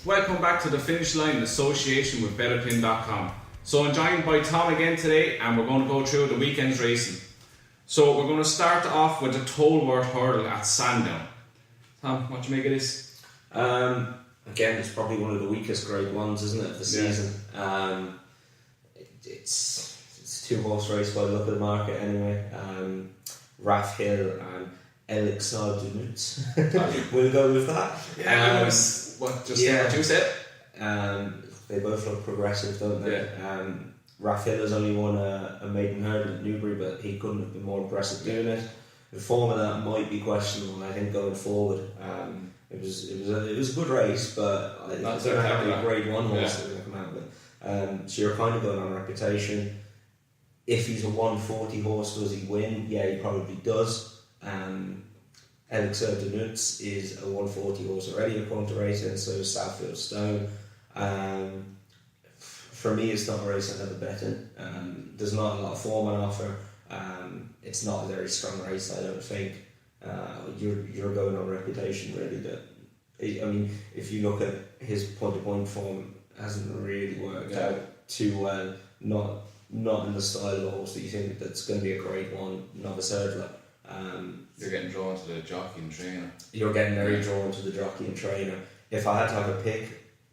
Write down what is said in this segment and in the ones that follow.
Welcome back to the Finish Line in association with betterpin.com. So I'm joined by Tom again today, and we're going to go through the weekend's racing. So we're going to start off with the Tolworth Hurdle at Sandown. Tom, what do you make of this? Again, it's probably one of the weakest grade ones, isn't it, of the season? It's a 2-horse race by the look of the market anyway. Raf Hill and Elixir du Nutz. We'll go with that. What you said? They both look progressive, don't they? Yeah. Raf Hill has only won a maiden hurdle at Newbury, but he couldn't have been more impressive doing it. The form of that might be questionable, I think, going forward. It was a good race, but I don't know how many grade 1 horses they're going to come out with. So you're kind of going on reputation. If he's a 140 horse, does he win? Yeah, he probably does. Elixir du Nutz is a 140 horse already according to racing, so is Southfield Stone. For me, it's not a race I'd ever bet in. There's not a lot of form on offer. It's not a very strong race, I don't think. You're going on reputation, really. I mean, if you look at his point-to-point form, it hasn't really worked out too well. Not in the style of the horse that you think that's going to be a grade 1 novice hurdler. You're getting drawn to the jockey and trainer. You're getting very drawn to the jockey and trainer. If I had to have a pick,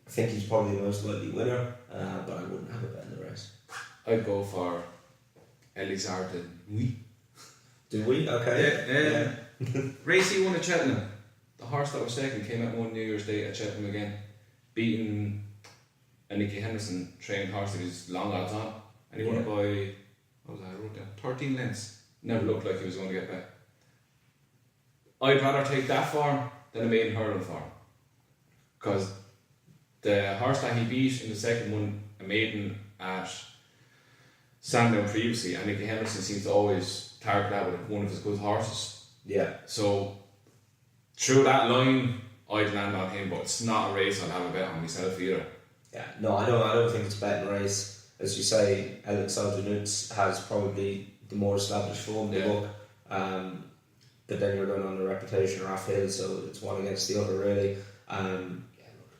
I think he's probably the most likely winner, but I wouldn't have a bet in the race. I'd go for Elixir du Nutz. Do we? Okay. Yeah. Race he won at Cheltenham. The horse that was second came out one New Year's Day at Cheltenham again, beating a Nicky Henderson trained horse that he's long odds on, and he won it by, what was that, I wrote down, 13 lengths. Never looked like he was going to get back. I'd rather take that form than a maiden hurdle form, because the horse that he beat in the second one, a maiden at Sandown previously, and Nicky Henderson seems to always target that with one of his good horses. Yeah. So through that line, I'd land on him, but it's not a race I'd have a bet on myself either. Yeah. No, I don't think it's a betting race. As you say, Elixir du Nutz has probably the more established form in the book. But then you're going on the reputation of Raf Hill, so it's one against the other, really.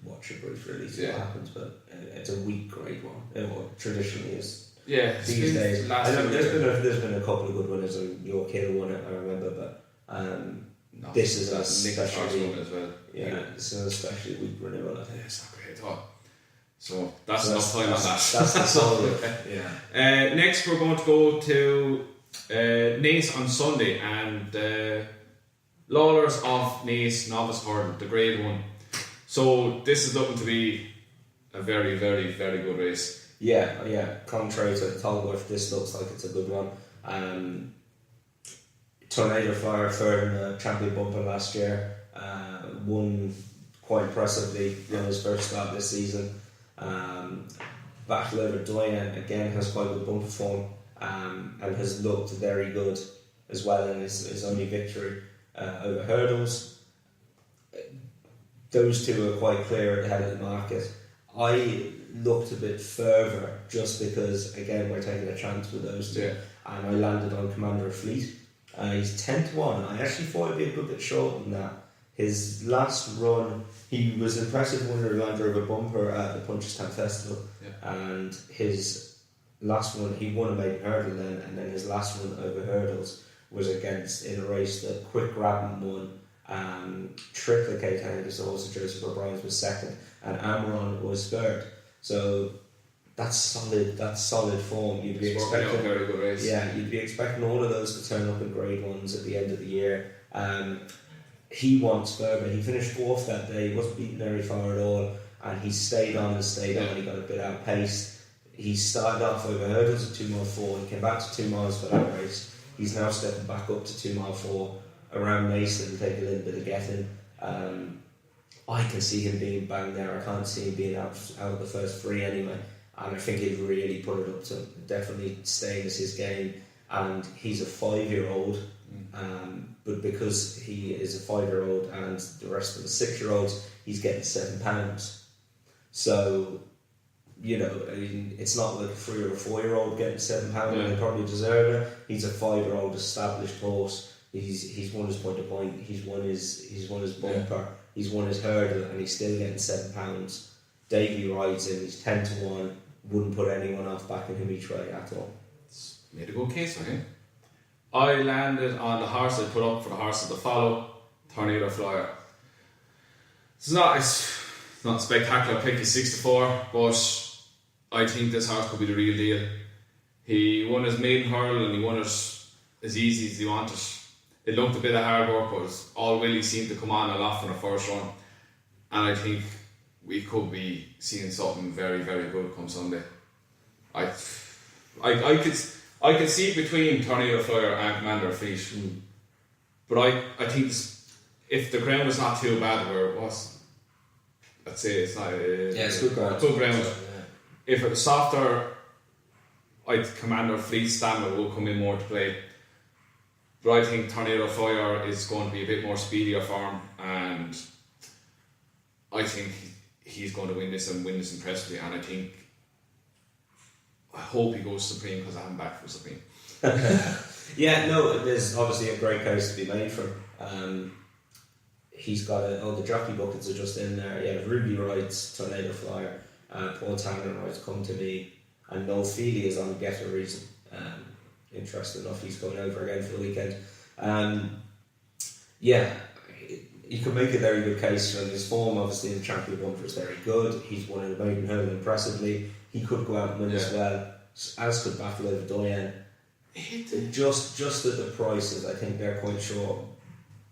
Watch your brief, really, see what happens, but it's a weak grade 1. It traditionally is. Yeah, these days. There's been a couple of good winners, and York Hill won it, I remember, but this is especially as well. Yeah, it's an especially weak renewal, I think. Yeah, it's not great at all. So that's enough time on that. That's the solid. Yeah. Next, we're going to go to Naas on Sunday, and Lawlor's of Naas Novice Hurdle, the grade 1. So this is looking to be a very, very, very good race. Yeah. Contrary to Tolworth, this looks like it's a good one. Tornado Flyer third in the champion bumper last year. Won quite impressively in his first start this season. Battle over Doyen again has quite good bumper form, and has looked very good as well in his only victory over hurdles. Those two are quite clear ahead of the market. I looked a bit further just because, again, we're taking a chance with those two, and I landed on Commander of Fleet. He's 10 to 1. I actually thought it'd be a good bit short than that. His last run, he was impressive winner of Land Rover Bumper at the Punchestown Festival, and his last one, he won a maiden hurdle then, and then his last one over hurdles was against, in a race that Quick Grabbin won. Triplicate, I think, is also Joseph O'Brien's was second, and Amaron was third. So that's solid form. You'd be expecting a very good race. Yeah, you'd be expecting all of those to turn up in grade 1s at the end of the year. He wants Berber. He finished fourth that day. He wasn't beaten very far at all, and he stayed on. He got a bit outpaced. He started off over hurdles at 2 mile 4. He came back to 2 miles for that race. He's now stepping back up to 2 mile 4 around Mason, take a little bit of getting. I can see him being banged there. I can't see him being out of the first 3 anyway. And I think he'd really put it up to definitely staying as his game. And he's a 5-year-old, but because he is a 5-year-old and the rest of the 6-year-olds, he's getting £7. So, you know, I mean, it's not like a 3 or a 4-year-old getting £7 and they probably deserve it. He's a 5-year-old established horse He's won his point to point. He's won his bumper. He's won his hurdle, and he's still getting £7. Davey rides him. He's 10-1. Wouldn't put anyone off backing him each way at all. Made a good case for him. I landed on the horse I put up for the horses to follow, Tornado Flyer. It's not a spectacular pick. He's 6-4, but I think this horse could be the real deal. He won his maiden hurdle and he won it as easy as he wanted. It looked a bit of hard work, but all Willie seemed to come on a lot for the first run. And I think we could be seeing something very, very good come Sunday. I could see between Tornado Flyer and Commander Fleet. But I think if the ground is not too bad where it was, I'd say it's not. It's good ground. Good ground. Yeah. If it was softer, Commander Fleet stamina will come in more to play. But I think Tornado Flyer is going to be a bit more speedier for him, and I think he's going to win this and win this impressively. And I hope he goes Supreme because I'm back for Supreme. Yeah, no, there's obviously a great case to be made for him. He's got the jockey buckets are just in there. Yeah, Ruby rides Tornado Flyer, Paul Tanner rides Come To Me, and Noel Feely is on Get A Reason. Interesting enough, he's going over again for the weekend. Yeah, you could make a very good case for his form. Obviously, the champion bumper is very good. He's won in the maiden hurdle impressively. He could go out and win as well, as could Battle Over Diane. Just at the prices, I think they're quite short.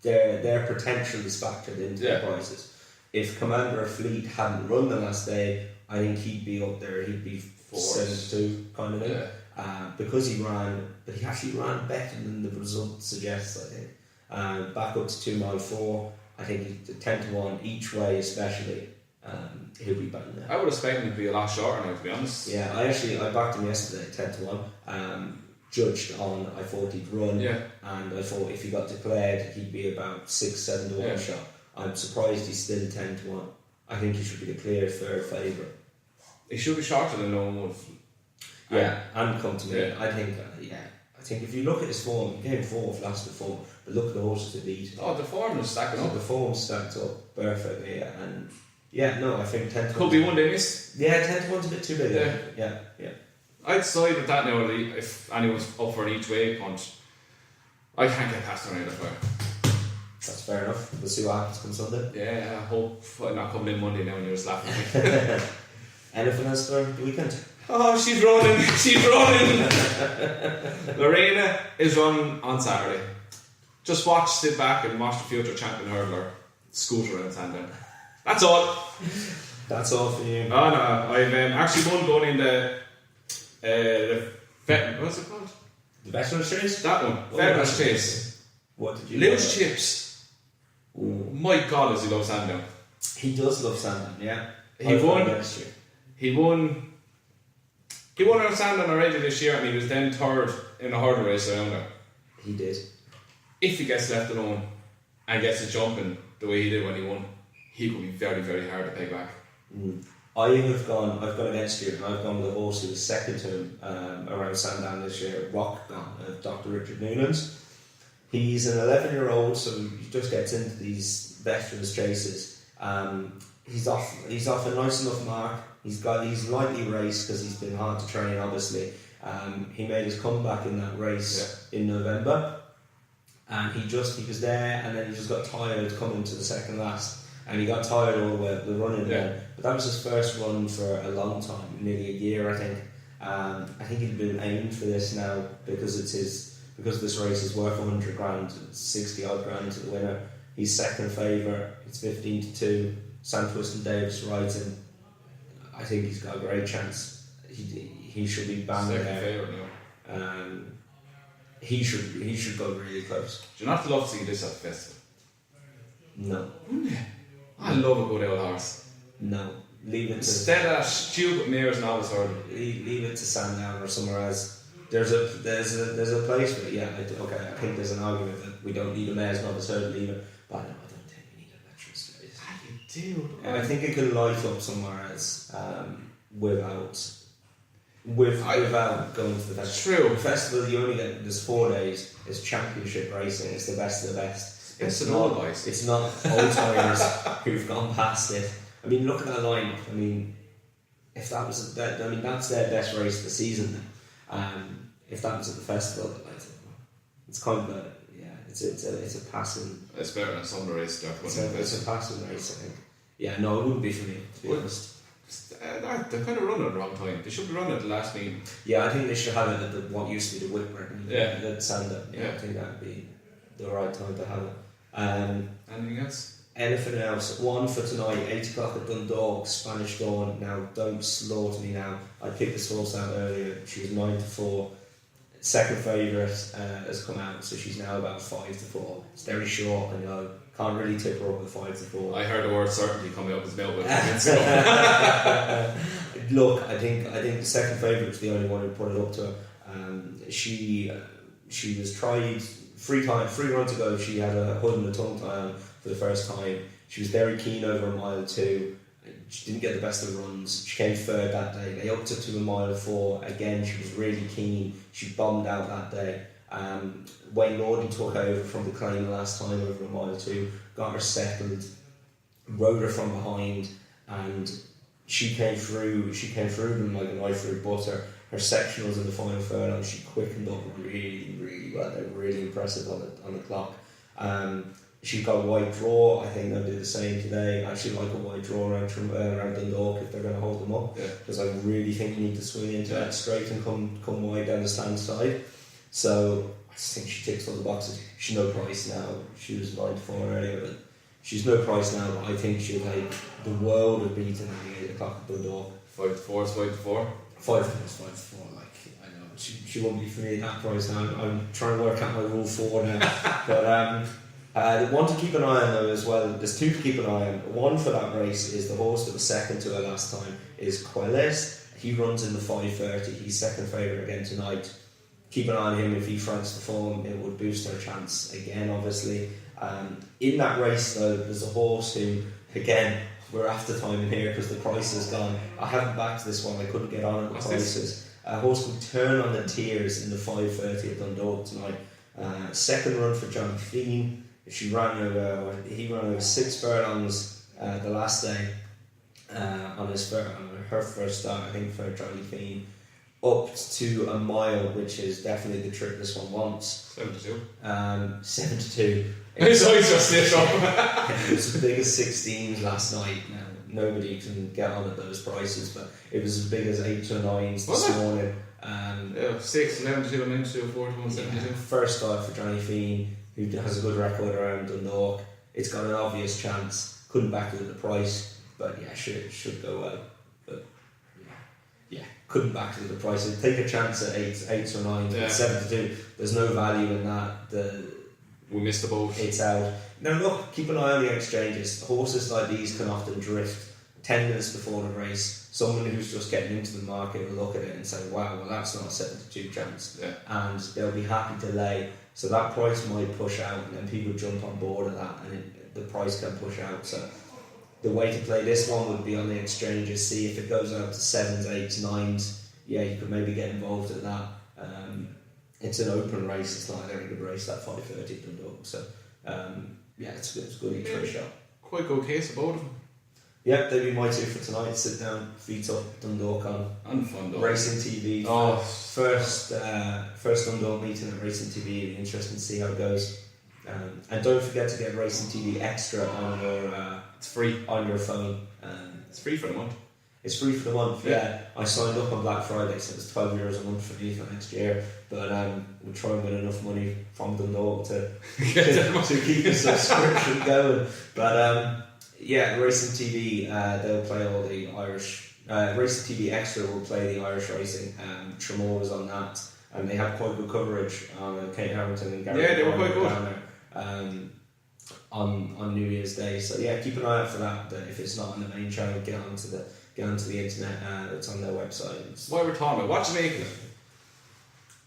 Their potential is factored into the prices. If Commander of Fleet hadn't run the last day, I think he'd be up there. He'd be 7-2 kind of thing. Because he ran, but he actually ran better than the result suggests. I think back up to 2 mile 4. I think he's 10-1 each way, especially. He'll be better there. I would expect him to be a lot shorter now, to be honest. Yeah, I backed him yesterday 10-1. Judged on, I thought he'd run, and I thought if he got declared, he'd be about 6-7-1 shot. I'm surprised he's still 10-1. I think he should be the clear third favourite. He should be shorter than no one. Yeah, and Come To Me. I think if you look at his form, he came 4th last before, but look at the horses to beat. Oh, the form is stacking up. The form stacked up perfectly, and I think 10-1 could be one they missed. Yeah, 10-1's a bit too big. Yeah. I'd side with that now. If anyone's up for an each way punt, I can't get past Tornado Flyer. That's fair enough. We'll see what happens come Sunday. Yeah, I hope I'm not coming in Monday now and you're just laughing at me. Anything else for the weekend? Oh, she's running. Lorena is running on Saturday. Just sit back and watch the future champion hurdler scooter around Sandown. That's all. That's all for you. Oh no, I've actually won going in the what's it called? The Veterans Chase? That one. Veterans Chase. What did you Loose Chips. Ooh. My God, does he love Sandown. He does love Sandown, yeah. He won on Sandown already this year, and he was then 3rd in the hurdle race around there. He did. If he gets left alone and gets a jumping the way he did when he won, he could be very, very hard to peg back. I've gone against you, and I've gone with a horse who was second to him around Sandown this year, Rock Gone, Dr. Richard Newlands. He's an 11-year-old, so he just gets into these veterans chases. He's off a nice enough mark. He's lightly raced because he's been hard to train, obviously. He made his comeback in that race in November, and he was there, and then he just got tired coming to the second last. And he got tired all the way up the running run. But that was his first run for a long time, nearly a year, I think. I think he'd been aimed for this now because this race is worth 100 grand, 60 odd grand to the winner. He's second favourite. It's 15-2. Sandwich and Davis rides him. I think he's got a great chance. He should be bang there. Second favourite now. He should go really close. Do you not love to see this at the festival? No. I love a good old horse. No. Leave it instead of stupid mares and always hurdle. Leave it to Sandown or somewhere else. There's a place for it. Yeah, I think there's an argument that we don't need a mares and always hurdle either. But no, I don't think we need a veterans race. You do. I think it can light up somewhere else without. without going to the festival. True. The festival, you only get, there's 4 days, it's championship racing, it's the best of the best. It's not boys. It's not old timers who've gone past it. I mean, look at that lineup. I mean, if that was that's their best race of the season. If that was at the festival, it's kind of it's a passing. It's better than some of the races. It's a passing race, I think. Yeah, no, it wouldn't be for me, to be honest. They're kind of running at the wrong time. They should be running at the last meeting. Yeah, I think they should have it at what used to be the Whitmer. Yeah. At Sandown. Yeah, I think that would be the right time to have it. Anything else? Anything else? One for tonight, 8 o'clock at Dundalk, Spanish Dawn. Now, don't slaughter me now. I picked this horse out earlier. She was 9-4. Second favourite has come out, so she's now about 5-4. It's very short, I know. Can't really tip her up with 5-4. I heard the word certainty coming up his mouth with Look, I think the second favourite was the only one who put it up to her. She was tried 3 runs ago. She had a hood and a tongue tie on for the first time. She was very keen over a mile 2. She didn't get the best of the runs. She came third that day. They upped it to a mile 4. Again, she was really keen. She bombed out that day. Wayne Lawlor took over from the claim last time over a mile 2, got her settled, rode her from behind, and she came through them like a knife through butter. Her sectionals in the final furlong, she quickened up really, really well. They were really impressive on the clock. She got a wide draw. I think they'll do the same today. I actually like a wide draw around Dundalk if they're going to hold them up, because I really think you need to swing into that straight and come wide down the stand side. So I just think she ticks all the boxes. She's no price now. She was 9-4 earlier, but she's no price now. But I think she'll take the world of beating at the 8 o'clock at Dundalk. 5-4 is 5-4. 5-4. Like, I know she won't be for me at that price now. I'm trying to work out my rule 4 now. But the one to keep an eye on though as well. There's 2 to keep an eye on. One for that race is the horse that was second to her last time is Queles. He runs in the 5:30. He's second favourite again tonight. Keep an eye on him. If he fronts the form, it would boost her chance again, obviously. In that race, though, there's a horse who, again, we're after time in here because the price is gone. I haven't backed this one. I couldn't get on it with prices. A horse called Turn on the Tears in the 5:30 at Dundalk tonight. Second run for Johnny Fiend. He ran over 6 furlongs the last day on her first start, I think, for Johnny Fiend. Up to a mile, which is definitely the trip this one wants. 7-2. 7-2. It's always just this up. It was as big as 16s last night. Now, nobody can get on at those prices, but it was as big as 8 or 9s this morning. 6, 11-2, 11-2, 4-1, 7-2. First start for Johnny Fiend, who has a good record around Dundalk. It's got an obvious chance. Couldn't back it at the price, but yeah, should go well. But yeah, couldn't back it at the price. It'd take a chance at 8 or 9, 7-2. There's no value in that. We missed the boat. It's out. Now look, keep an eye on the exchanges. Horses like these can often drift 10 minutes before the race. Someone who's just getting into the market will look at it and say, wow, well that's not a 7-2 chance. Yeah. And they'll be happy to lay. So that price might push out and then people jump on board of that and the price can push out. So the way to play this one would be on the exchanges, see if it goes out to 7s, 8s, 9s. Yeah, you could maybe get involved in that. It's an open race, it's not a very good race, that 5:30 Dundalk. So yeah, it's good each way shot. Quite good case of both of them. Yep, they'd be my 2 for tonight. Sit down, feet up, Dundalk on. And fun though. Racing TV. Oh, first Dundalk meeting at Racing TV. It'll be interesting to see how it goes. And don't forget to get Racing TV Extra on your it's free on your phone. It's free for the month. It's free for the month. Yeah. I signed up on Black Friday, so it's €12 a month for me for next year. But we'll try and get enough money from Dundalk to keep the subscription going. But yeah, Racing TV, they'll play all the Irish. Racing TV Extra will play the Irish racing. Tremor was on that, and they had quite good coverage on Kate Harrington and Gary. Yeah, they were quite good. Down there, on New Year's Day. So yeah, keep an eye out for that. But if it's not on the main channel, get onto the internet. It's on their website. Why we're talking about? What do you make of it?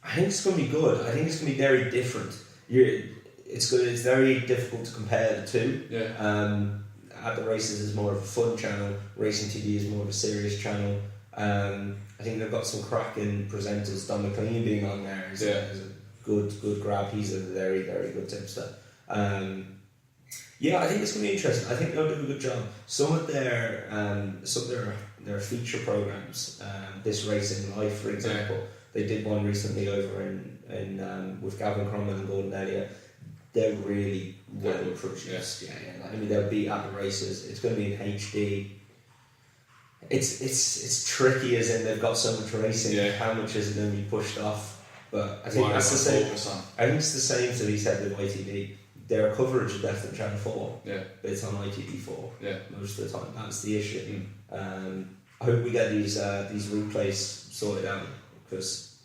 I think it's going to be good. I think it's going to be very different. It's good. It's very difficult to compare the two. Yeah. At the races is more of a fun channel. Racing TV is more of a serious channel. I think they've got some cracking presenters. Don McLean being on there is a good grab. He's a very, very good tipster. Yeah, I think it's going to be interesting. I think they'll do a good job. Some of their feature programs, This Racing Life, for example, they did one recently over in with Gavin Cromwell and Gordon Elliott. They're really well produced. Yeah. I mean, they'll be at the races. It's going to be in HD. It's tricky, as in they've got so much racing. Yeah. How much is it going to be pushed off? But I think that's the same. I think it's the same to be said with ITV. Their coverage is definitely Channel 4, but it's on ITV4 most of the time. That's the issue. I hope we get these replays sorted out, because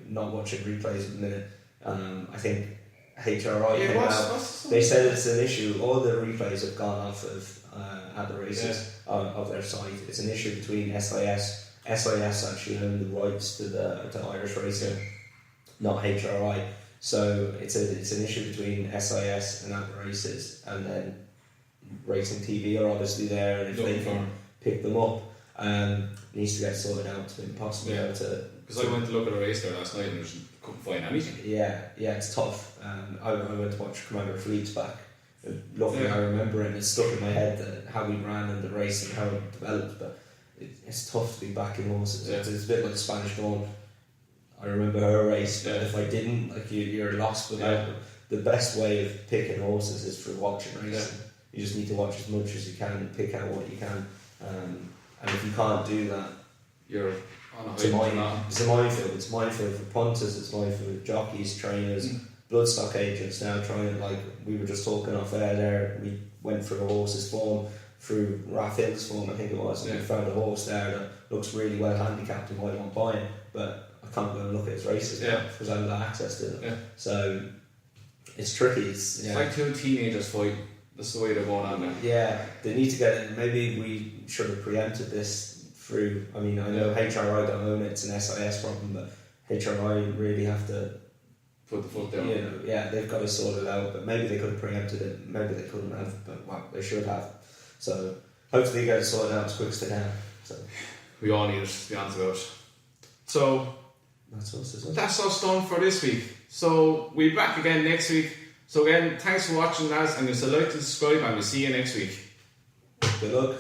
not watching replays at the minute. I think HRI came out. They said it's an issue. All the replays have gone off of at the races of their site. It's an issue between SIS. SIS actually own the rights to Irish racing, not HRI. So it's an issue between SIS and at the races, and then Racing TV are obviously there, and if they can pick them up, it needs to get sorted out. It's impossible to. Because I went to look at a race there last night and couldn't find anything. Yeah, it's tough. I went to watch Commander Fleet's back. Luckily, I remember it, and it's stuck in my head that how we ran in the race and how it developed. But it's tough to be back in horses. It's a bit like the Spanish Dawn. I remember her race, but if I didn't, you're lost without them. The best way of picking horses is through watching racing. You just need to watch as much as you can and pick out what you can. And if you can't do that, you're on it's a minefield. It's a minefield for punters, it's a minefield for jockeys, trainers, bloodstock agents now trying, like we were just talking off air there, we went through a horse's form, through Raf Hill's form I think it was, and we found a horse there that looks really well handicapped and might want buying, but I can't go and look at his races now because I haven't got access to them. So it's tricky. It's like two teenagers fight. That's the way they're going on now. Yeah, they need to get it. Maybe we should have preempted this through. I mean, I know HRI don't own it. It's an SIS problem, but HRI really have to put the foot down. They've got to sort it out. But maybe they could have preempted it. Maybe they couldn't have. But they should have. So hopefully they get it sorted out as quick as they can. So we all need it, to be honest about it. So that's us done for this week. So we'll be back again next week. So again, thanks for watching, lads, and like to subscribe, and we'll see you next week. Good luck.